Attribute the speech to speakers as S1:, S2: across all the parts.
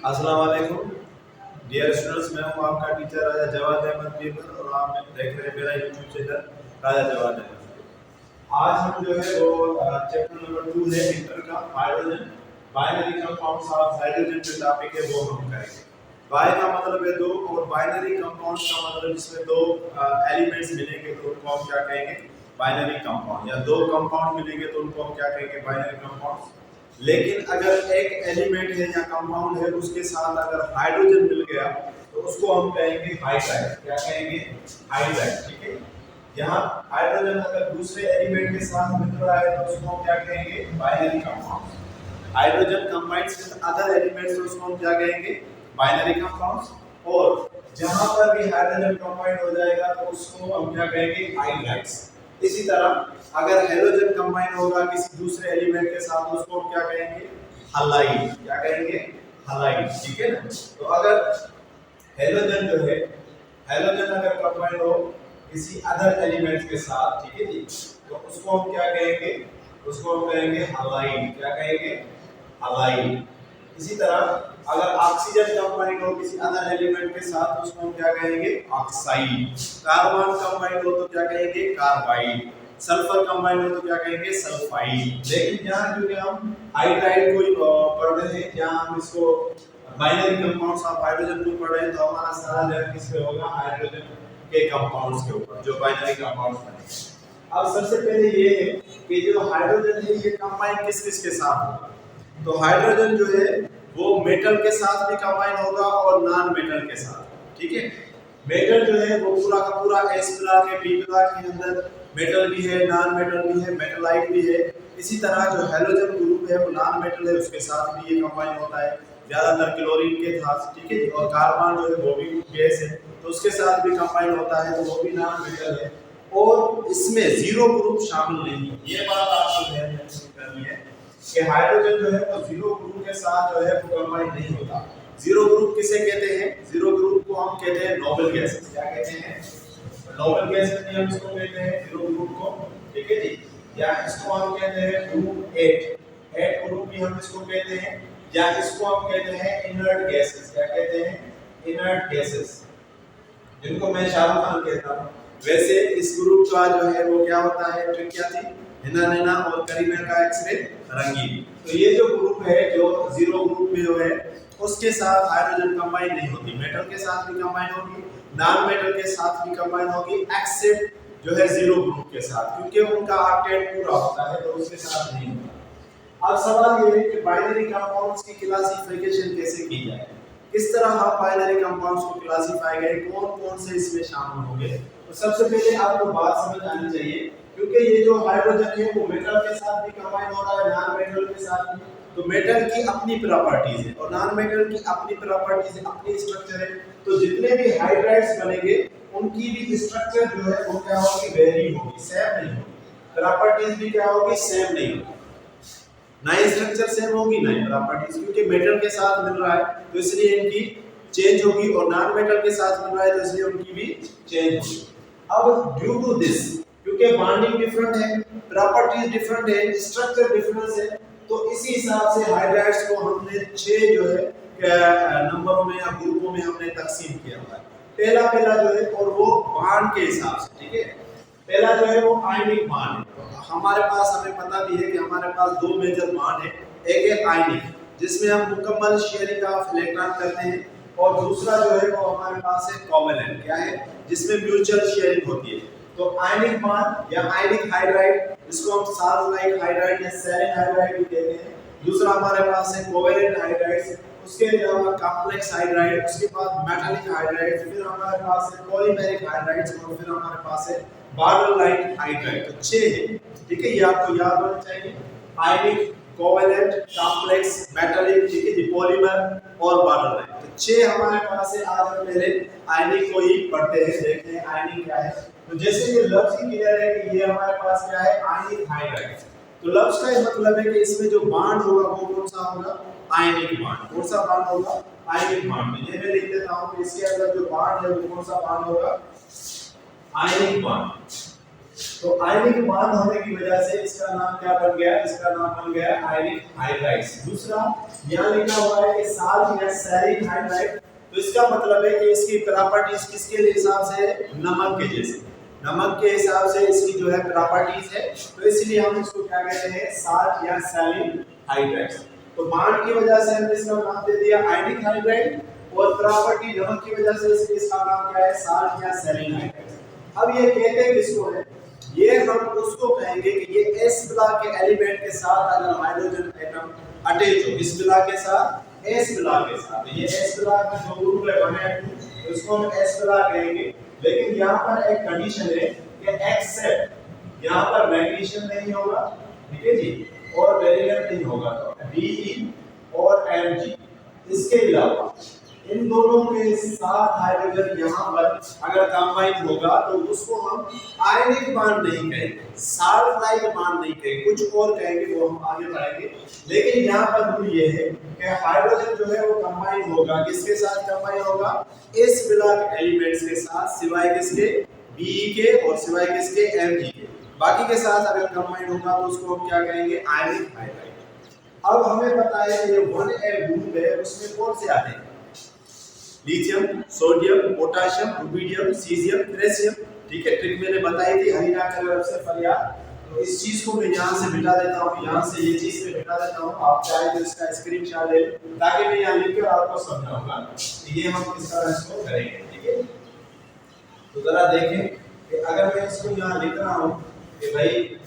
S1: अस्सलाम वालेकुम dear students, मैं हूं आपका टीचर राजा जवाद अहमद बीबर और आप देख रहे हैं मेरा यूट्यूब चैनल राजा जवाद अहमद। आज हम जो है वो चैप्टर नंबर 2 है इंटर का hydrogen binary compounds of hydrogen जो टॉपिक है वो हम करेंगे। बाय का मतलब है दो और बाइनरी कंपाउंड्स का मतलब इसमें दो एलिमेंट्स मिलेंगे तो उनको हम क्या कहेंगे, बाइनरी कंपाउंड। या दो कंपाउंड मिलेंगे तो उनको हम क्या कहेंगे, बाइनरी कंपाउंड्स। लेकिन अगर एक एलिमेंट है या कंपाउंड है उसके साथ अगर हाइड्रोजन मिल गया तो उसको हम कहेंगे हाइड्राइड। क्या कहेंगे, हाइड्राइड। ठीक है, यहाँ हाइड्रोजन अगर दूसरे एलिमेंट के साथ मिल रहा है तो उसको हम क्या कहेंगे, binary compound. Hydrogen combines with other elements तो उसको हम क्या कहेंगे, बाइनरी कंपाउंड्स। और जहां पर भी हाइड्रोजन कंबाइन हो जाएगा तो उसको हम क्या कहेंगे, हाइड्राइड्स। इसी तरह अगर हेलोजन कंबाइन होगा किसी दूसरे एलिमेंट के साथ तो उसको हम क्या कहेंगे, हलाइड। क्या कहेंगे, हलाइड। ठीक है ना। तो अगर हेलोजन जो है, हेलोजन अगर कंबाइन हो किसी अदर एलिमेंट के साथ, ठीक है जी, तो उसको हम क्या कहेंगे, उसको हम कहेंगे हलाइड। क्या कहेंगे, हलाइड। इसी तरह अगर ऑक्सीजन कंबाइन हो किसी अदर एलिमेंट के साथ तो उसको हम क्या कहेंगे, ऑक्साइड। कार्बन कंबाइन हो तो क्या कहेंगे, कार्बाइड। सल्फर कंबाइन हो तो क्या कहेंगे, सल्फाइड। लेकिन यहाँ क्योंकि हम हाइड्राइड को पढ़ रहे हैं, यहाँ हम इसको बाइनरी कंपाउंड्स ऑफ हाइड्रोजन को पढ़ रहे हैं, तो हमारा सारा ध्यान किस पे होगा, हाइड्रोजन के कंपाउंड्स के ऊपर, जो बाइनरी कंपाउंड्स बनेंगे। अब सबसे पहले ये है कि जो हाइड्रोजन है ये कंबाइन किस किस के साथ होगा। तो हाइड्रोजन जो है वो मेटल के साथ भी कंबाइन होगा और नॉन मेटल के साथ। ठीक है, मेटल जो है वो पूरा का पूरा एस मिला के बी मिला के अंदर मेटल भी है, नॉन मेटल भी है, मेटलाइट भी है। इसी तरह जो हेलोजन ग्रुप है वो नॉन मेटल है, उसके साथ भी ये कंबाइन होता है, ज्यादातर क्लोरीन के साथ। ठीक है, और कार्बन जो है वो भी गैस है तो उसके साथ भी कंबाइन होता है, तो वो भी नॉन मेटल है। और इसमें जीरो ग्रुप शामिल नहीं है, ये बात आपको ध्यान में करनी है कि हाइड्रोजन जो है वो जीरो ग्रुप के साथ जो है वो कंबाइन नहीं होता। जीरो ग्रुप किसे कहते हैं, जीरो ग्रुप को हम कहते हैं नोबल गैसेस। क्या कहते हैं, नोबल गैसेस भी हम इसको कहते हैं, जीरो ग्रुप को। ठीक है जी, या इसको हम कहते हैं ग्रुप 8 ग्रुप भी हम इसको कहते हैं, या इसको हम कहते हैं इनर्ट गैसेस। क्या कहते हैं, इनर्ट गैसेस, जिनको मैं शाहरुख खान कहता हूं। वैसे इस ग्रुप का जो है वो क्या होता है, ट्रिक क्या थी, हिना नैना और करीना का एक्सरे रंगीन। तो ये जो ग्रुप है जो जीरो ग्रुप में जो है उसके साथ हाइड्रोजन कंबाइन नहीं होती, मेटल के साथ भी कंबाइन होगी, नॉन मेटल के साथ भी कंबाइन होगी, एक्सेप्ट जो है जीरो ग्रुप के साथ, क्योंकि उनका ऑक्टेट पूरा होता है तो उसके साथ नहीं होता। अब सवाल ये है कि बाइनरी कंपाउंड्स की क्लासिफिकेशन कैसे की जाए, किस तरह हम बाइनरी कंपाउंड्स को क्लासिफाई करें, कौन कौन से इसमें शामिल होंगे। तो सबसे पहले आपको बात समझ आनी चाहिए, क्योंकि ये जो हाइड्रोजन है वो मेटल के साथ भी कंबाइन हो रहा है, नॉन मेटल के साथ भी। तो मेटल की अपनी प्रॉपर्टीज है और नॉन मेटल की अपनी प्रॉपर्टीज है, अपनी स्ट्रक्चर है। तो जितने भी हाइड्राइड्स बनेंगे उनकी भी स्ट्रक्चर जो है वो क्या होगी, वेरी होगी, सेम नहीं होगी। प्रॉपर्टीज भी क्या होगी, सेम नहीं होगी, ना ही स्ट्रक्चर सेम होगी ना ही प्रॉपर्टीज, क्योंकि मेटल के साथ मिल रहा है तो इसलिए इनकी चेंज होगी, और नॉन मेटल के साथ मिल रहा है तो इसलिए उनकी भी चेंज होगी। अब ड्यू टू दिस, क्योंकि बॉन्डिंग डिफरेंट है, प्रॉपर्टीज डिफरेंट है, स्ट्रक्चर डिफरेंस है, तो इसी हिसाब से हाइड्राइड्स को हमने 6 जो है नंबरों में या ग्रुपों में हमने तकसीम किया हुआ है। पहला जो है और वो बॉन्ड के हिसाब से। ठीक है, पहला जो है वो आयनिक बॉन्ड है। हमारे पास, हमें पता भी है कि हमारे पास दो मेजर बॉन्ड है, एक है आयनिक जिसमें हम मुकम्मल शेयरिंग ऑफ इलेक्ट्रॉन करते हैं, और दूसरा जो है वो हमारे पास है कोवेलेंट। क्या है, जिसमें म्यूचुअल शेयरिंग होती है। तो आयनिक बॉन्ड या आयनिक हाइड्राइड, जिसको हम साल्फाइड हाइड्राइड या सेलेन हाइड्राइड भी कहते हैं। दूसरा हमारे पास है कोवेलेंट हाइड्राइड्स, उसके अलावा कॉम्प्लेक्स हाइड्राइड, उसके बाद मेटालिक हाइड्राइड, फिर हमारे पास है पॉलीमेरिक हाइड्राइड्स, और फिर हमारे पास है बॉर्डरलाइन हाइड्राइड। तो 6 है। ठीक है, ये आपको याद होना चाहिए, आयनिक, कोवेलेंट, कॉम्प्लेक्स, मेटालिक, ठीक है जी, पॉलीमर और बॉर्डरलाइन। तो 6 हमारे पास है। आज हम पहले आयनिक को ही पढ़ते हैं, देखते हैं आयनिक क्या है। तो जैसे ये लफ्ज ही क्लियर है कि ये हमारे पास क्या है, आयनिक हाइड्राइड। तो लफ्ज का मतलब है कि इसमें जो बॉन्ड होगा वो कौन सा होगा, आयनिक बॉन्ड। कौन सा बॉन्ड होगा, आयनिक बॉन्ड। ये मैं लिख देता हूं कि इसके अंदर जो बॉन्ड है वो कौन सा बॉन्ड होगा, आयनिक बॉन्ड। तो आयनिक बांड होने की वजह से इसका नाम क्या बन गया, इसका नाम बन गया आयनिक हाइड्राइड्स। दूसरा यहाँ लिखा हुआ है कि साल्ट या सेरिक हाइड्राइड, तो इसका मतलब है कि इसकी प्रॉपर्टीज किसके हिसाब से है, नमक के जैसे, नमक के हिसाब से इसकी जो है प्रॉपर्टीज है, तो इसलिए हम इसको क्या कहते हैं, साल्ट या सेरिक हाइड्राइड्स। तो बांड की वजह से हमने इसका नाम दे दिया आयनिक हाइड्राइड, और प्रॉपर्टी नमक की वजह से इसका नाम क्या है, साल्ट या सेरिक हाइड्राइड। अब ये कहते हैं किसको है, ये हम उसको कहेंगे कि ये s ब्लॉक के एलिमेंट के साथ अगर हाइड्रोजन एटम अटैच हो, किस ब्लॉक के साथ, s ब्लॉक के साथ, ये s ब्लॉक में जो ग्रुप है 1 और 2, तो इसको हम s ब्लॉक कहेंगे। लेकिन यहाँ पर एक कंडीशन है कि एक्सेप्ट यहाँ पर मैग्नीशियम नहीं होगा, ठीक है जी, और बेरिलियम नहीं होगा, तो Be और Mg, इसके अलावा इन दोनों के साथ हाइड्रोजन यहाँ पर अगर कंबाइन होगा तो उसको हम आयनिक बांड नहीं कहेंगे, साल्ट लाइक बांड नहीं कहेंगे, कुछ और कहेंगे, वो हम आगे पढ़ेंगे। लेकिन यहाँ पर रूल ये है कि हाइड्रोजन जो है वो कंबाइन होगा, किसके साथ कंबाइन होगा, इस ब्लॉक एलिमेंट्स के साथ, सिवाय किसके, Be के और सिवाय किसके, Mg के, बाकी के साथ अगर कंबाइन होगा तो उसको हम क्या कहेंगे, आयनिक हाइड्राइड। अब हमें पता है कि ये 1A ग्रुप है, उसमें कौन से आते हैं, lithium, sodium, potassium, rubidium, caesium, थ्रेशियम, ठीक है, ट्रिक मैंने बताई थी हरीना की तरफ से फरियाद। तो इस चीज को मैं यहाँ से मिटा देता हूँ, यहाँ से ये चीज मैं मिटा देता हूँ, आप चाहे तो इसका स्क्रीनशॉट ले लें ताकि मैं यहाँ लिखकर आपको समझाऊंगा कि ये हम किस तरह इसको करेंगे, ठीक है। तो जरा देखें कि अगर मैं इसको यहाँ लिख रहा हूँ कि भाई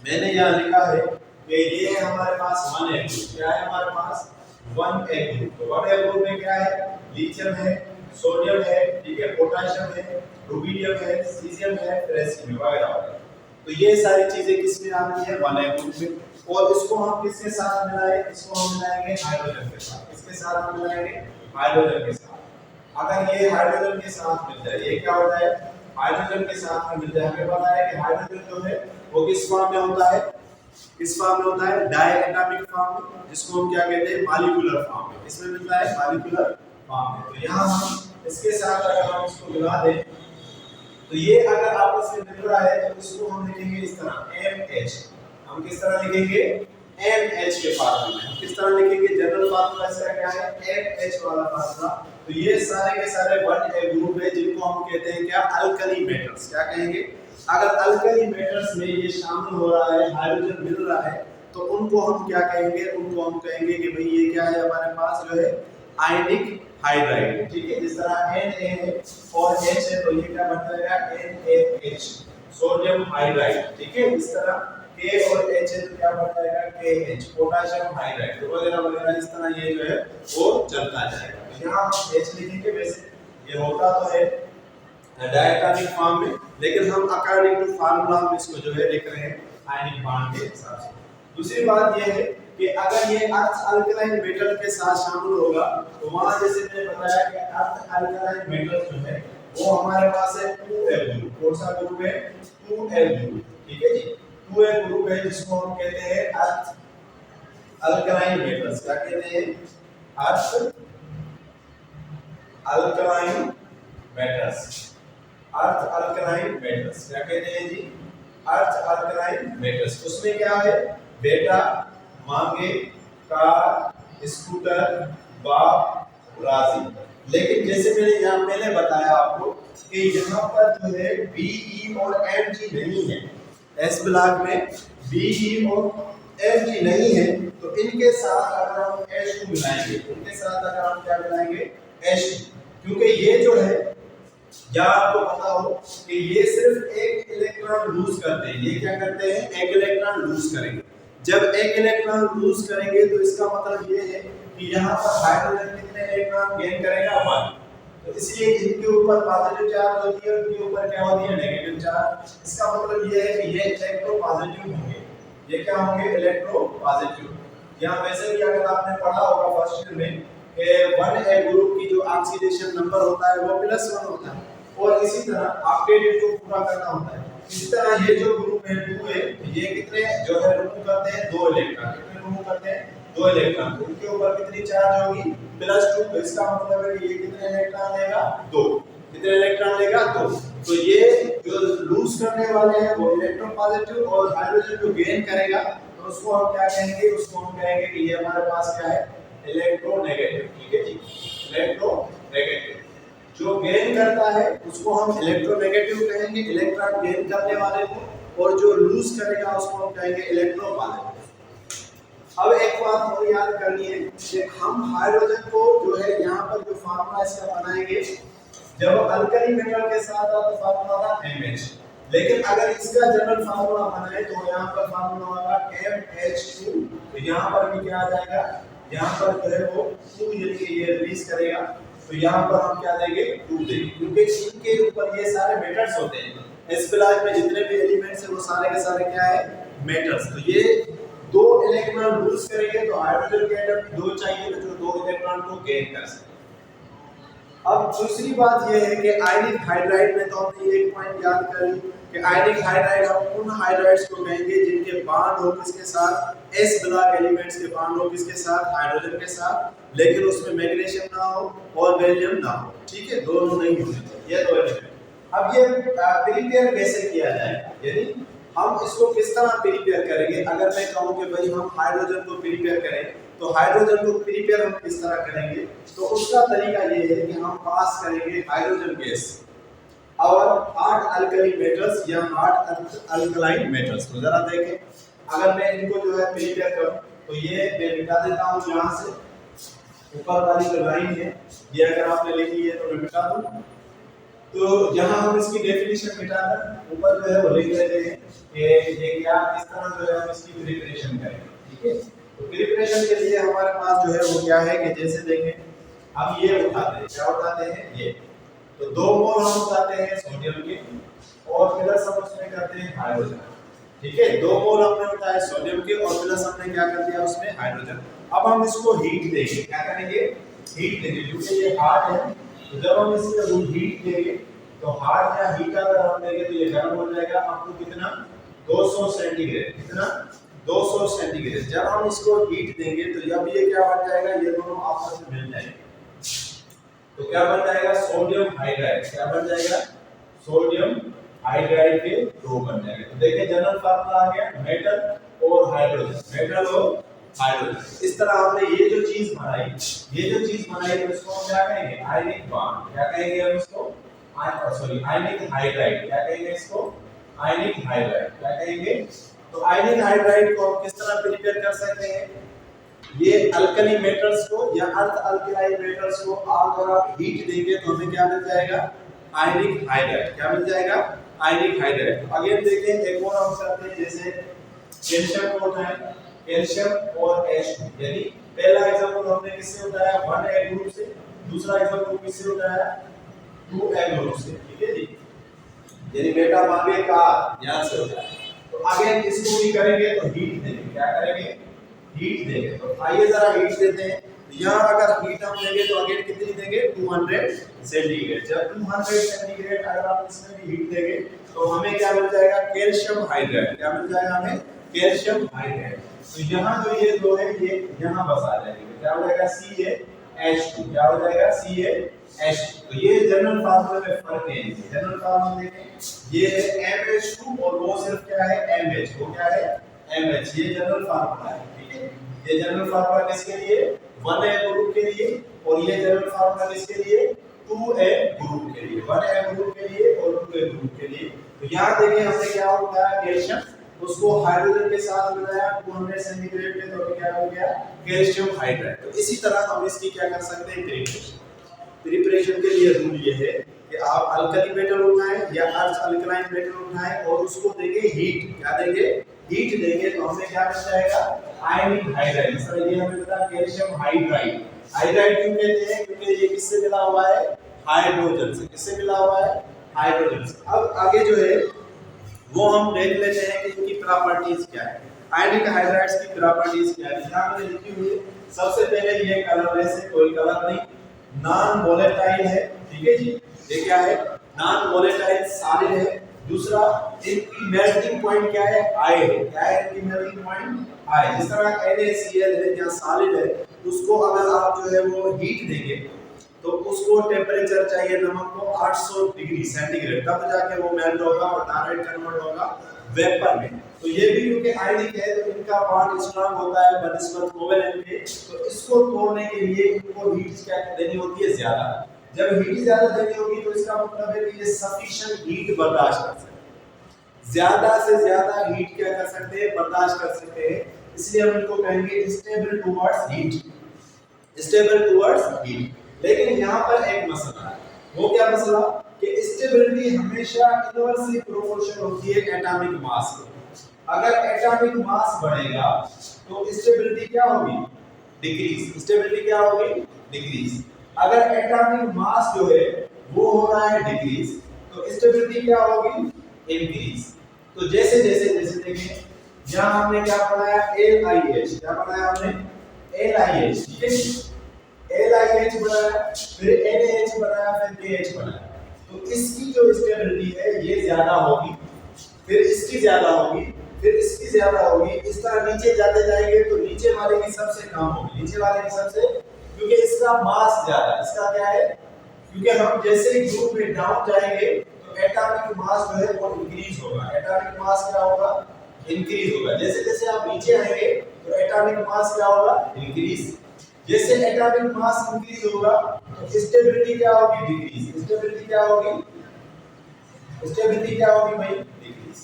S1: मैंने यहाँ लिखा है कि ये है हमारे पास 1A ग्रुप, क्या है हमारे पास 1A ग्रुप। तो 1A ग्रुप में क्या है, लिथियम है, सोडियम है, ठीक है, पोटेशियम है, रुबिडियम है, सीजियम है, थ्रेशियम वगैरह वगैरह। तो ये सारी चीजें किसमें आती है, 1A ग्रुप में। और इसको हम किसके साथ मिलाएंगे, इसको हम मिलाएंगे हाइड्रोजन के साथ, किसके साथ हम मिलाएंगे, हाइड्रोजन के साथ। अगर ये हाइड्रोजन के साथ मिल जाए, ये क्या होता है, हाइड्रोजन के साथ में मिल जाए, हमें पता है कि हाइड्रोजन जो है वो किस फॉर्म में होता है, किस फॉर्म में होता है, डायटोमिक फॉर्म में, जिसको हम क्या कहते हैं, मॉलिक्यूलर फॉर्म में, इसमें मिलता है मॉलिक्यूलर फॉर्म में। तो यहाँ हम इसके साथ अगर हम इसको मिला दें तो ये अगर आपस में मिल रहा है तो इसको हम लिखेंगे इस तरह MH, हम किस तरह लिखेंगे, MH के फार्मूले में, हम किस तरह लिखेंगे, जनरल फार्मूला इसका क्या है, MH वाला फार्मूला। तो ये सारे के सारे 1A ग्रुप है जिनको हम कहते हैं क्या, अल्कली मेटल्स, क्या कहेंगे, अगर अल्कली मेटल्स में ये शामिल हो रहा है, हाइड्रोजन मिल रहा है, तो उनको हम क्या कहेंगे, उनको हम कहेंगे कि भाई ये क्या है, हमारे पास जो है आयनिक हाइड्राइड, ठीक है। जिस तरह Na है और H है तो ये क्या बन जाएगा, NaH, सोडियम हाइड्राइड, ठीक है। इस तरह K और H है तो क्या बन जाएगा, KH, पोटेशियम हाइड्राइड, तो वगैरह वगैरह इस तरह ये जो है वो चलता जाएगा। यहाँ हम H लिखेंगे, वैसे ये होता तो है डायटोमिक फॉर्म में, लेकिन हम अकॉर्डिंग टू फार्मूला हम इसको जो है लिख रहे हैं आयनिक बांड के हिसाब से। दूसरी बात ये है कि अगर ये अर्थ अल्कलाइन मेटल के साथ शामिल होगा तो वहां जैसे मैंने बताया कि अर्थ अल्कलाइन मेटल जो है वो हमारे पास है 2A ग्रुप, कौन सा ग्रुप है, 2A ग्रुप, ठीक है जी, 2A ग्रुप है जिसको हम कहते हैं अर्थ अल्कलाइन मेटल्स, क्या कहते हैं, अर्थ अल्कलाइन मेटल्स, अर्थ अल्कलाइन मेटल्स, क्या कहते हैं जी, अर्थ अल्कलाइन मेटल्स। उसमें क्या है, बेटा, मांगे, कार, स्कूटर, बाप, राजी। लेकिन जैसे मैंने बताया आपको कि यहाँ पर जो है Be और Mg नहीं है, S ब्लॉक में Be और Mg नहीं है, तो इनके साथ अगर हम H2 मिलाएंगे, इनके साथ अगर हम क्या मिलाएंगे, H2, क्योंकि ये जो है, या आपको पता हो कि ये सिर्फ एक इलेक्ट्रॉन लूज करते हैं, ये क्या करते हैं, एक इलेक्ट्रॉन लूज करेंगे। जब एक इलेक्ट्रॉन लूज करेंगे तो इसका मतलब ये है कि यहाँ पर हाइड्रोजन कितने इलेक्ट्रॉन गेन करेगा, 1, तो इसलिए इनके ऊपर पॉजिटिव चार्ज होती है, उनके ऊपर क्या होती है, नेगेटिव चार्ज। इसका मतलब ये है कि ये इलेक्ट्रो पॉजिटिव होंगे, ये क्या होंगे, इलेक्ट्रो पॉजिटिव। यहाँ वैसे भी अगर आपने पढ़ा होगा फर्स्ट ईयर में कि 1A ग्रुप की जो ऑक्सीडेशन नंबर होता है वो +1 होता है, और इसी तरह ऑक्टेट को पूरा करना होता है। इसी तरह ये जो ग्रुप है 2A, ये कितने जो है रिमूव करते हैं, 2 इलेक्ट्रॉन, कितने रिमूव करते हैं, 2 इलेक्ट्रॉन, इनके ऊपर कितनी चार्ज होगी, +2, तो इसका मतलब है कि ये कितने इलेक्ट्रॉन लेगा, 2, कितने इलेक्ट्रॉन लेगा, 2। तो ये जो लूज करने वाले हैं वो इलेक्ट्रॉन पॉजिटिव, और हाइड्रोजन जो गेन करेगा तो उसको हम क्या कहेंगे, उसको हम कहेंगे कि ये हमारे पास क्या है, इलेक्ट्रोनेगेटिव। ठीक है जी, इलेक्ट्रोनेगेटिव। जो गेन करता है उसको हम इलेक्ट्रोनेगेटिव कहेंगे, इलेक्ट्रॉन गेन करने वाले को, और जो लूज करेगा उसको हम कहेंगे इलेक्ट्रोपॉजिटिव। अब एक बात और याद करनी है कि हम हाइड्रोजन को जो है यहाँ पर जो फार्मूला इसका बनाएंगे, जब अल्कली मेटल के साथ था तो फार्मूला था MH, लेकिन अगर इसका जनरल फार्मूला बनाए तो यहाँ पर फार्मूला होगा MH2। तो यहाँ पर भी क्या आ जाएगा, यहाँ पर जो है वो 2 यानी कि ये रिलीज करेगा, तो यहाँ पर हम क्या देंगे, 2 देंगे, क्योंकि इनके ऊपर ये सारे मेटल्स होते हैं। इस क्लास में जितने भी एलिमेंट्स हैं वो सारे के सारे क्या है, मेटल्स। तो ये 2 इलेक्ट्रॉन लूज करेंगे तो हाइड्रोजन के एटम 2 चाहिए, तो जो 2 इलेक्ट्रॉन को गेन कर सके। अब दूसरी बात यह है कि आयनिक हाइड्राइड में तो हमने एक पॉइंट याद कर ली कि आयनिक हाइड्राइड हम उन हाइड्राइड्स को कहेंगे जिनके बॉन्ड हो किसके साथ, s ब्लॉक एलिमेंट्स के बॉन्ड हो किसके साथ, हाइड्रोजन के साथ, लेकिन उसमें मैग्नीशियम ना हो और बेरिलियम ना हो। ठीक है, दोनों नहीं होने चाहिए, ये 2 एलिमेंट। अब ये प्रिपेयर कैसे किया जाए, यानी हम इसको किस तरह प्रिपेयर करेंगे। अगर मैं कहूं कि भाई हम हाइड्रोजन को प्रिपेयर करें, तो हाइड्रोजन को प्रिपेयर हम किस तरह करेंगे, तो उसका तरीका ये है कि हम पास करेंगे हाइड्रोजन गैस और हार्ड अल्कली मेटल्स या हार्ड अल्कलाइन मेटल्स। तो जरा देखें, अगर मैं इनको जो है प्रिपेयर करूं तो ये मैं मिटा देता हूं, यहां से ऊपर वाली जो लाइन है ये अगर आपने लिखी है तो मैं मिटा दूं। तो यहाँ हम इसकी डेफिनेशन मिटाकर ऊपर जो है वो लिख लेते हैं कि ये क्या, इस तरह जो है हम इसकी प्रिपरेशन करेंगे। ठीक है, तो प्रिपरेशन के लिए हमारे पास जो है वो क्या है कि जैसे देखें, हम ये उठाते हैं, क्या उठाते हैं, ये तो 2 मोल हम उठाते हैं सोडियम के, और प्लस हम उसमें करते हैं हाइड्रोजन। ठीक है, 2 मोल हमने उठाए सोडियम के और प्लस हमने क्या कर दिया उसमें हाइड्रोजन। अब हम इसको हीट देंगे, क्या करेंगे, हीट देंगे, क्योंकि ये हार्ड है। तो जब हम इसको हीट देंगे तो हार्ड या हीट अगर हम देंगे तो ये गर्म हो जाएगा अप टू कितना, 200 सेंटीग्रेड। कितना, 200 सेंटीग्रेड। जब हम इसको हीट देंगे तो जब ये क्या बन जाएगा, ये दोनों आपस में मिल जाएंगे, तो क्या बन जाएगा, सोडियम हाइड्राइड। क्या बन जाएगा, सोडियम हाइड्राइड के 2 बन जाएंगे। तो देखिए जनरल फार्मूला आ गया, मेटल और हाइड्रोजन, मेटल और हाइड्रोजन। इस तरह हमने ये जो चीज बनाई तो इसको हम क्या कहेंगे, आयनिक बॉन्ड। क्या कहेंगे हम इसको, आयनिक हाइड्राइड। क्या कहेंगे इसको, आयनिक हाइड्राइड। क्या कहेंगे, तो आयनिक हाइड्राइड को हम किस तरह प्रिपेयर कर सकते हैं, ये अल्कली मेटल्स को या अर्थ अल्कलाइन मेटल्स को अगर आप हीट देंगे तो हमें क्या मिल जाएगा, आयनिक हाइड्राइड। क्या मिल जाएगा, आयनिक हाइड्राइड। तो अगेन देखें, एक और हम करते हैं, जैसे कैल्शियम को उठाएं, कैल्शियम और H2, यानी पहला एग्जांपल हमने किससे उठाया, 1A ग्रुप से, दूसरा एग्जांपल किससे उठाया, 2A ग्रुप से। ठीक है जी, यानी बेटा मांगे का ध्यान से उठाया। तो अगेन इसको भी करेंगे तो हीट देंगे। क्या करेंगे, हीट देंगे। तो आइए जरा हीट देते हैं। यहाँ अगर हीट हम देंगे तो अगेन कितनी देंगे, 200 सेंटीग्रेड। जब 200 सेंटीग्रेड अगर आप इसमें भी हीट देंगे तो हमें क्या मिल जाएगा, कैल्शियम हाइड्राइड। क्या मिल जाएगा हमें, कैल्शियम हाइड्राइड। तो यहाँ जो ये 2 है ये यहाँ बस आ जाएंगे, क्या हो जाएगा, CaH2। क्या हो जाएगा, CaH2। तो ये जनरल फार्मूले में फर्क है। जनरल फार्मूला देखें, ये है MH2 और वो सिर्फ क्या है, MH। वो क्या है, MH। ये जनरल फार्मूला है। ठीक है, ये जनरल फार्मूला किसके लिए, 1A ग्रुप के लिए, और ये जनरल फार्मूला किसके लिए, 2A ग्रुप के लिए। 1A ग्रुप के लिए और 2A ग्रुप के लिए। तो यहाँ देखिए हमने क्या होता है, कैल्शियम, उसको हाइड्रोजन के साथ मिलाया 200 सेंटीग्रेड पे, तो क्या हो गया, कैल्शियम हाइड्राइड। तो इसी तरह हम इसकी क्या कर सकते हैं, प्रिपरेशन के लिए रूल ये है कि आप अल्कली मेटल उठाएं या अर्थ अल्कलाइन मेटल उठाएं और उसको देंगे हीट। क्या देंगे, हीट देंगे तो हमें क्या मिल जाएगा, आयनिक हाइड्राइड। सर ये हमें पता, कैल्शियम हाइड्राइड। हाइड्राइड क्यों कहते हैं, क्योंकि ये किससे मिला हुआ है, हाइड्रोजन से। किससे मिला हुआ है, हाइड्रोजन से। अब आगे जो है वो हम देख लेते हैं कि इनकी प्रॉपर्टीज क्या है, आयनिक हाइड्राइड्स की प्रॉपर्टीज क्या है। यहाँ मैंने लिखी हुई है, सबसे पहले ये कलरलेस है, कोई कलर नहीं, नॉन वोलेटाइल है। ठीक है जी, ये क्या है, नॉन वोलेटाइल सॉलिड है। दूसरा, इनकी मेल्टिंग पॉइंट क्या है, आई है। क्या है इनकी मेल्टिंग पॉइंट, आई। जिस तरह NaCl है या सॉलिड है, उसको अगर आप जो है वो हीट देंगे तो उसको टेम्परेचर चाहिए नमक को 800 डिग्री सेंटीग्रेड, तब जाके वो मेल्ट होगा और डायरेक्ट कन्वर्ट होगा वेपर में। तो ये भी क्योंकि आयनिक है तो इनका बॉन्ड स्ट्रांग होता है बनिस्बत कोवेलेंट के, तो इसको तोड़ने के लिए इनको हीट क्या देनी होती है ज्यादा। जब हीट ज्यादा देनी होगी तो इसका मतलब है कि ये सफिशिएंट हीट बर्दाश्त कर सकते हैं, ज्यादा से ज्यादा हीट क्या कर सकते हैं, बर्दाश्त कर सकते हैं। इसलिए हम इनको कहेंगे stable towards heat, stable towards heat. लेकिन यहाँ पर एक मसला है, वो क्या मसला कि स्टेबिलिटी हमेशा इनवर्सली प्रोपोर्शनल होती है एटॉमिक मास के। अगर एटॉमिक मास बढ़ेगा तो स्टेबिलिटी क्या होगी, डिक्रीज। स्टेबिलिटी क्या होगी, डिक्रीज। अगर एटॉमिक मास जो है वो हो रहा है डिक्रीज तो स्टेबिलिटी क्या होगी, इंक्रीज। तो जैसे जैसे जैसे देखें यहां हमने क्या पढ़ाया, LiH, क्या पढ़ाया हमने, LiH, ठीक है। LiH बनाया, फिर NaH बनाया, फिर KH बनाया। तो इसकी जो स्टेबिलिटी है ये ज्यादा होगी, फिर इसकी ज्यादा होगी, फिर इसकी ज्यादा होगी। इस तरह नीचे जाते जाएंगे तो नीचे वाले की सबसे कम होगी, नीचे वाले की सबसे, क्योंकि इसका मास ज्यादा, इसका क्या है, क्योंकि हम जैसे ही ग्रुप में डाउन जाएंगे तो एटॉमिक मास जो है वो इंक्रीज होगा। एटॉमिक मास क्या होगा, इंक्रीज होगा। जैसे जैसे आप नीचे आएंगे तो एटॉमिक मास क्या होगा, इंक्रीज। जैसे एटॉमिक मास इंक्रीज होगा तो स्टेबिलिटी क्या होगी, डिक्रीज। स्टेबिलिटी क्या होगी, स्टेबिलिटी क्या होगी भाई, डिक्रीज।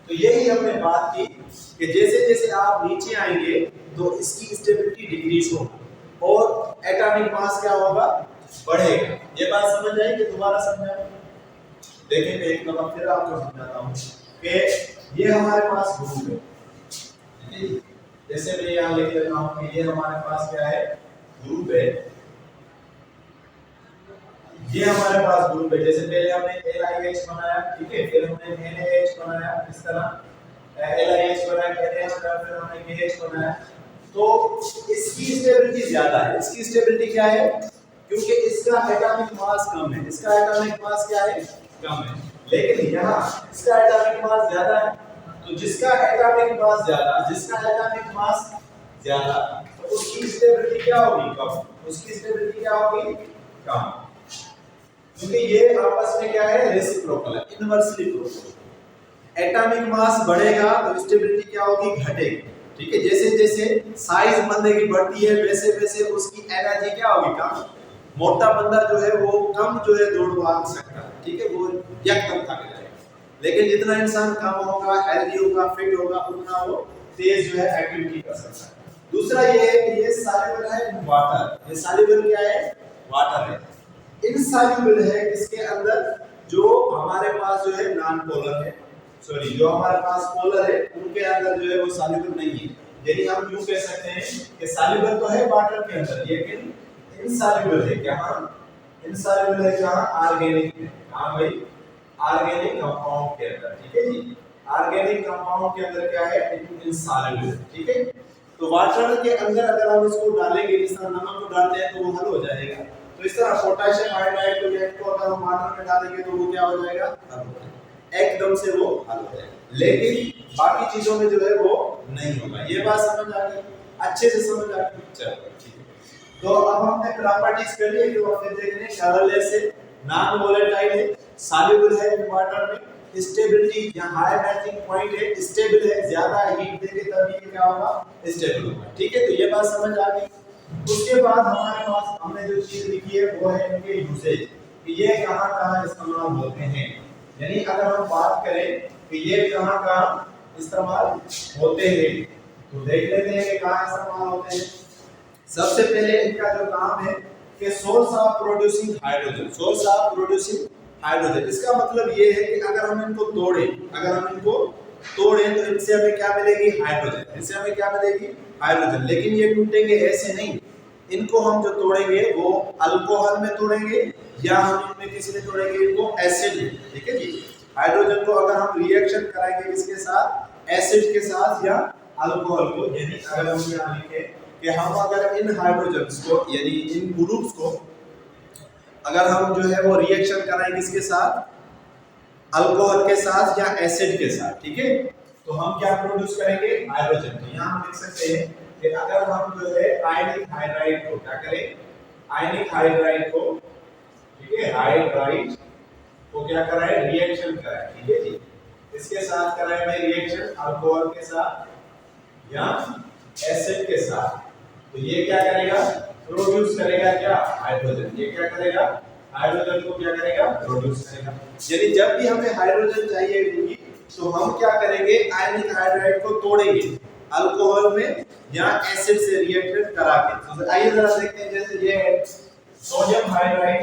S1: तो यही हमने बात की कि जैसे जैसे आप नीचे आएंगे तो इसकी स्टेबिलिटी डिक्रीज होगा और एटॉमिक मास क्या होगा, बढ़ेगा। ये बात समझ आई कि दोबारा समझाएं, देखें एक दफा फिर आपको समझाता हूं कि ये हमारे पास ग्रुप है। जैसे मैं यहां लिख देता हूं कि ये हमारे पास क्या है, ग्रुप है। ये हमारे पास ग्रुप है। जैसे पहले हमने LiH बनाया, ठीक है, फिर हमने NaH बनाया, इस तरह LiH बनाया, NaH बनाया, फिर हमने KH बनाया। तो इसकी स्टेबिलिटी ज्यादा है। इसकी स्टेबिलिटी क्या है, क्योंकि इसका एटॉमिक मास कम है। इसका एटॉमिक मास क्या है, कम है। लेकिन यहाँ इसका एटॉमिक मास ज्यादा है। तो जिसका एटॉमिक मास ज्यादा, जिसका एटॉमिक मास ज्यादा, तो उसकी स्टेबिलिटी क्या होगी, कम। उसकी स्टेबिलिटी क्या होगी, कम, क्योंकि ये आपस में क्या है, रेसिप्रोकल है, इनवर्सली प्रोपोर्शनल। एटॉमिक मास बढ़ेगा तो स्टेबिलिटी क्या होगी, घटेगी, ठीक है। जैसे जैसे साइज बंदे की बढ़ती है वैसे वैसे उसकी एनर्जी क्या होगी, कम। मोटा बंदा जो है वो कम जो है दौड़ भाग सकता है, ठीक है, वो एकदम थक जाएगा। लेकिन जितना इंसान कम होगा, हेल्दी होगा, फिट होगा, उतना वो तेज जो है एक्टिविटी कर सकता है। दूसरा ये है कि ये सॉल्युबल है इन वाटर। ये सॉल्युबल क्या है, वाटर है। इनसॉल्युबल है इसके अंदर, जो हमारे पास जो है नॉन पोलर है, सॉरी जो हमारे पास पोलर है उनके अंदर जो है वो सॉल्युबल नहीं है। यानी हम यूं कह सकते हैं कि सॉल्युबल तो है वाटर के अंदर लेकिन इनसॉल्युबल है। क्या, इनसॉल्युबल है जहां ऑर्गेनिक है। हां भाई, ऑर्गेनिक कंपाउंड के अंदर, ठीक है जी। ऑर्गेनिक कंपाउंड के अंदर क्या है, इनसॉल्युबल, ठीक है। तो वाटर के अंदर अगर हम इसको डालेंगे, जिस तरह नमक को डालते हैं तो वो हल हो जाएगा, तो इस तरह पोटेशियम हाइड्राइड को अगर हम वाटर में डालेंगे तो वो क्या हो जाएगा, हल हो जाएगा, एकदम से वो हल हो जाएगा। लेकिन बाकी चीजों में जो है वो नहीं होगा। ये बात समझ आ गई, अच्छे से समझ आ गई, चलो ठीक है। तो अब हमने प्रॉपर्टीज कर ली, तो अब देखने कलरलेस है, नॉन वोलेटाइल है, सॉल्युबल है इन वाटर में, स्टेबिलिटी यहां हाई मेल्टिंग पॉइंट है, स्टेबल है, ज्यादा हीट देके तब ये क्या होगा, स्टेबल होगा, ठीक है। तो ये बात समझ आ गई। उसके बाद हमारे पास हमने जो चीज लिखी है वो है इनके यूसेज, कि ये कहां-कहां इस्तेमाल होते हैं। यानी अगर हम बात करें कि ये कहां-कहां इस्तेमाल होते हैं तो देख लेते हैं कि कहां इस्तेमाल होते हैं। सबसे पहले इनका जो काम है कि source of producing hydrogen, source of producing hydrogen. इसका मतलब ये है कि अगर हम इनको तोड़ें, अगर हम इनको तोड़ें तो इनसे हमें क्या मिलेगी, हाइड्रोजन। इनसे हमें क्या मिलेगी, हाइड्रोजन। लेकिन ये टूटेंगे ऐसे नहीं, इनको हम जो तोड़ेंगे वो अल्कोहल में तोड़ेंगे या हम इनमें किस में तोड़ेंगे, इनको एसिड में, ठीक है जी। हाइड्रोजन को अगर हम रिएक्शन कराएंगे किसके साथ, एसिड के साथ या अल्कोहल को। यानी अगर हम यहाँ लिखें कि हम अगर इन हाइड्रोजन्स को यानी इन ग्रुप्स को अगर हम जो है वो रिएक्शन कराएं किसके साथ, अल्कोहल के साथ या एसिड के साथ, ठीक है, तो हम क्या प्रोड्यूस करेंगे, हाइड्रोजन। तो यहाँ हम लिख सकते हैं कि अगर हम जो है आयनिक हाइड्राइड को क्या करें, आयनिक हाइड्राइड को, ठीक है, हाइड्राइड को क्या कराए, रिएक्शन कराए, ठीक है जी। इसके साथ कराए भाई रिएक्शन, अल्कोहल के साथ या एसिड के साथ। तो ये क्या करेगा, प्रोड्यूस करेगा क्या, हाइड्रोजन। ये क्या करेगा, हाइड्रोजन को क्या करेगा, प्रोड्यूस करेगा। यानी जब भी हमें हाइड्रोजन चाहिए होगी तो हम क्या करेंगे, आयनिक हाइड्राइड को तोड़ेंगे अल्कोहल में या एसिड से रिएक्शन करा के। तो आइए जरा देखते हैं, जैसे ये है सोडियम हाइड्राइड,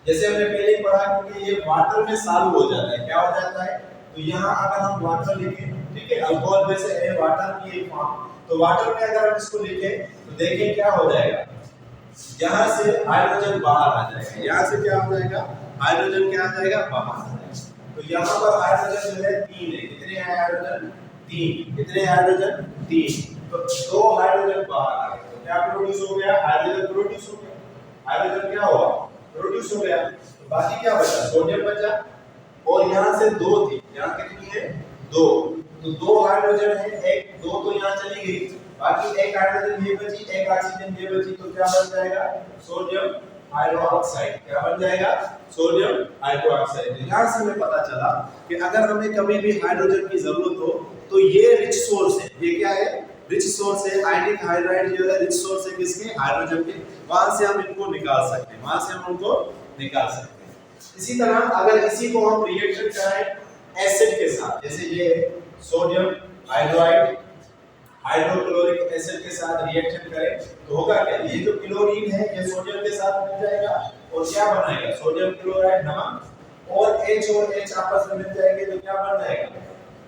S1: जैसे हमने पहले ही पढ़ा कि ये वाटर में सॉल्व हो जाता है। क्या हो जाता है, तो यहाँ अगर हम वाटर लिखें, ठीक है, अल्कोहल में से है वाटर की एक फॉर्म, तो वाटर में अगर हम इसको लिखें तो देखिए क्या हो जाएगा, यहाँ से हाइड्रोजन बाहर आ जाएगा। यहाँ से क्या हो जाएगा, हाइड्रोजन क्या आ जाएगा, बाहर आ जाएगा। तो यहाँ पर हाइड्रोजन जो है 3 है। कितने हैं हाइड्रोजन, 3। कितने हाइड्रोजन, 3। तो 2 हाइड्रोजन बाहर आ गए, तो क्या प्रोड्यूस हो गया, हाइड्रोजन प्रोड्यूस हो गया। हाइड्रोजन क्या हुआ, प्रोड्यूस हो गया। तो बाकी क्या बचा, सोडियम बचा। और यहाँ से 2 थी, यहाँ कितनी है, 2। तो 2 हाइड्रोजन है, एक 2 तो यहाँ चली गई, बाकी एक हाइड्रोजन ये बची, एक ऑक्सीजन ये बची। तो क्या बन जाएगा, सोडियम हाइड्रोक्साइड। क्या बन जाएगा, सोडियम हाइड्रोक्साइड। यहाँ से हमें पता चला कि अगर हमें कभी भी हाइड्रोजन की जरूरत हो तो ये रिच सोर्स है। ये क्या है, रिच सोर्स है। आयनिक हाइड्राइड जो है रिच सोर्स है किसके, हाइड्रोजन के। वहां से हम इनको निकाल सकते हैं, वहां से हम उनको निकाल सकते हैं। इसी तरह अगर इसी को हम रिएक्शन कराएं एसिड के साथ, जैसे ये सोडियम हाइड्राइड हाइड्रोक्लोरिक एसिड के साथ रिएक्शन करें तो होगा क्या, ये जो क्लोरीन है ये सोडियम के साथ मिल जाएगा और क्या बनाएगा, सोडियम क्लोराइड नमक। और H आपस में मिल जाएंगे तो क्या बन जाएगा,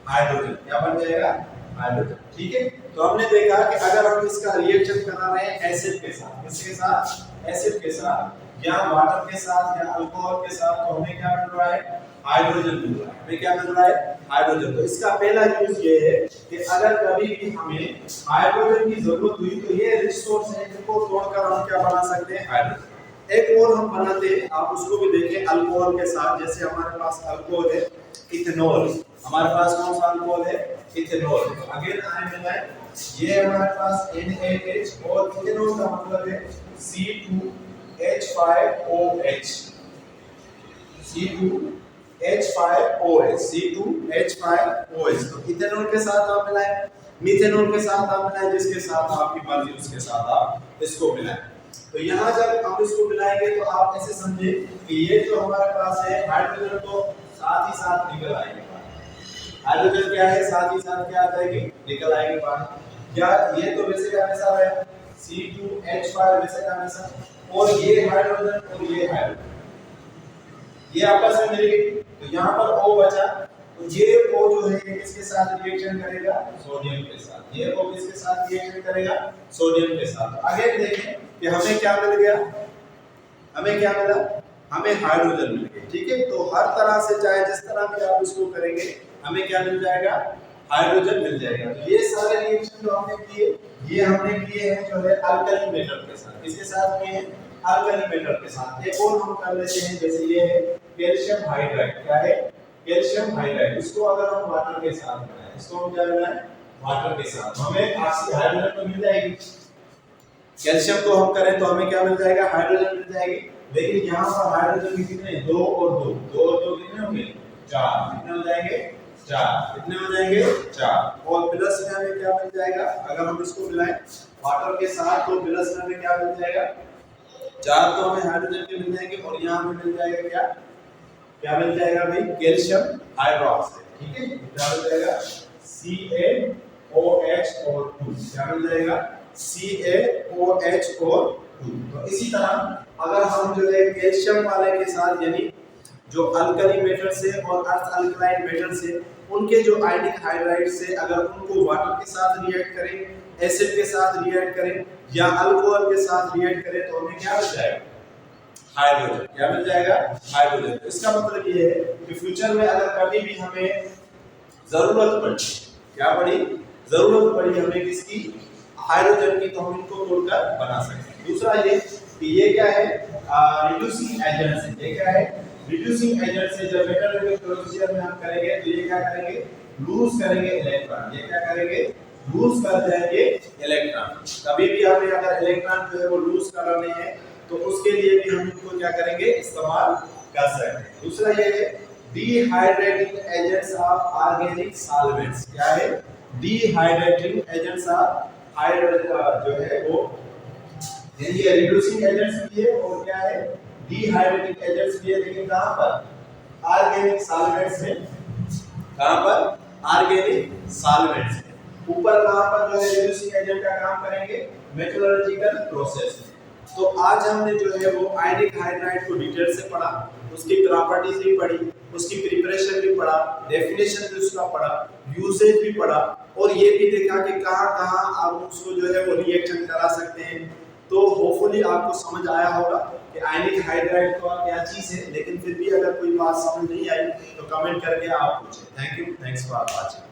S1: हाइड्रोजन। क्या बन जाएगा, हाइड्रोजन। ठीक है, तो हमने देखा कि अगर हम इसका रिएक्शन करा रहे हैं एसिड के साथ, किसके साथ, एसिड के साथ, या वाटर के साथ या अल्कोहल के साथ, तो हमें क्या मिल रहा है, हाइड्रोजन मिल रहा है। हमें क्या मिल रहा है, हाइड्रोजन। तो इसका पहला यूज ये है कि अगर कभी भी हमें हाइड्रोजन की जरूरत हुई तो ये रिच सोर्स है, इनको तोड़कर हम क्या बना सकते हैं, हाइड्रोजन। एक और हम बनाते हैं, आप उसको भी देखें अल्कोहल के साथ। जैसे हमारे पास अल्कोहल है इथेनॉल, हमारे पास कौन सा अल्कोहल है, इथेनॉल। अगेन आई मिला है, ये हमारे पास NaH और इथेनॉल का मतलब है C2H5OH, C2H5OH, C2H5OH। तो इथेनॉल के साथ आप मिलाएं, मीथेनॉल के साथ आप मिलाएं, जिसके साथ आपकी मर्जी उसके साथ आप इसको मिलाएं। तो यहाँ जब हम इसको मिलाएंगे तो आप ऐसे समझे कि ये जो हमारे पास है हाइड्रोजन तो साथ ही साथ निकल आएंगे। हाइड्रोजन क्या है, साथ ही साथ क्या आ जाएगी, निकल आएंगे बाहर। क्या ये तो वैसे का वैसा है, C2H5 वैसे का वैसा, और ये हाइड्रोजन और ये हाइड्रोजन ये आपस में मिल गई। तो यहाँ पर O बचा, तो ये O जो है किसके साथ रिएक्शन करेगा, सोडियम के साथ। ये O किसके साथ रिएक्शन करेगा, सोडियम के साथ। तो आगे देखें कि हमें क्या मिल गया, हमें क्या मिला, हमें हाइड्रोजन मिल गया। ठीक है, तो हर तरह से चाहे जिस तरह भी आप इसको करेंगे हमें क्या मिल जाएगा, हाइड्रोजन मिल जाएगा। तो ये सारे रिएक्शन जो हमने किए ये हमने किए हैं जो है अल्कली मेटल के साथ। किसके साथ किए हैं, अल्कली मेटल के साथ। एक और हम कर लेते हैं, जैसे ये है कैल्शियम हाइड्राइड। क्या है, कैल्शियम हाइड्राइड। इसको अगर हम वाटर के साथ बनाएं, इसको हम क्या बनाएं, वाटर के साथ, हमें हाइड्रोजन तो मिल जाएगी। कैल्शियम को हम करें तो हमें क्या मिल जाएगा, हाइड्रोजन मिल जाएगी। लेकिन यहाँ पर हाइड्रोजन कितने, 2 और 2, 2 और 2 कितने होंगे, 4। कितने हो जाएंगे, 4। कितने हो जाएंगे, 4। और प्लस में हमें क्या मिल जाएगा, अगर हम इसको मिलाएं वाटर के साथ तो प्लस में हमें क्या मिल जाएगा, 4 तो हमें हाइड्रोजन के मिल जाएंगे। और यहाँ हमें मिल जाएगा क्या, क्या मिल जाएगा भाई, कैल्शियम हाइड्रोक्साइड। ठीक है, क्या मिल जाएगा, CaOH और 2। क्या मिल जाएगा, CaOH और 2। तो इसी तरह अगर हम जो है कैल्शियम वाले के साथ, यानी जो अल्कली मेटल से और अर्थ अल्कलाइन मेटल से, उनके जो आयनिक हाइड्राइड से अगर उनको वाटर के साथ रिएक्ट करें, एसिड के साथ रिएक्ट करें या अल्कोहल के साथ रिएक्ट करें तो हमें क्या मिल जाएगा, हाइड्रोजन। क्या मिल जाएगा, हाइड्रोजन। तो इसका मतलब ये है कि फ्यूचर में अगर कभी भी हमें जरूरत पड़ी, क्या पड़ी, जरूरत पड़ी हमें किसकी, हाइड्रोजन की, तो हम इनको तोड़कर बना सकते हैं। दूसरा ये कि ये क्या है, रिड्यूसिंग एजेंट से। ये क्या है, रिड्यूसिंग एजेंट से जब मेटल इलेक्ट्रोलिसिस में हम करेंगे तो ये क्या करेंगे, लूज करेंगे इलेक्ट्रॉन। ये क्या करेंगे, लूज कर जाएंगे इलेक्ट्रॉन। कभी भी हमें अगर इलेक्ट्रॉन जो है वो लूज कराने हैं तो उसके लिए भी हम इनको क्या करेंगे, इस्तेमाल कर सकते हैं। दूसरा ये है dehydrating agents of organic solvents. क्या है? डिहाइड्रेटिंग एजेंट्स ऑफ जो है वो ये रिड्यूसिंग एजेंट्स भी है और क्या है, डिहाइड्रेटिंग एजेंट्स भी है, लेकिन कहां पर? ऑर्गेनिक सॉल्वेंट्स में। कहां पर? ऑर्गेनिक सॉल्वेंट्स में। ऊपर कहां पर जो है रिड्यूसिंग एजेंट का काम करेंगे? मेटलर्जिकल प्रोसेस में। तो आज हमने जो है वो आयनिक हाइड्राइड को डिटेल से पढ़ा, उसकी प्रॉपर्टीज भी पढ़ी, उसकी प्रिपरेशन भी पढ़ा, डेफिनेशन भी उसका पढ़ा, यूसेज भी पढ़ा और ये भी देखा कि कहां-कहां आप उसको जो है वो रिएक्शन करा सकते हैं। तो होपफुली आपको समझ आया होगा कि आयनिक हाइड्राइड का क्या चीज है, लेकिन फिर भी अगर कोई बात समझ नहीं आई तो कमेंट करके आप पूछें। Thank you, thanks for watching.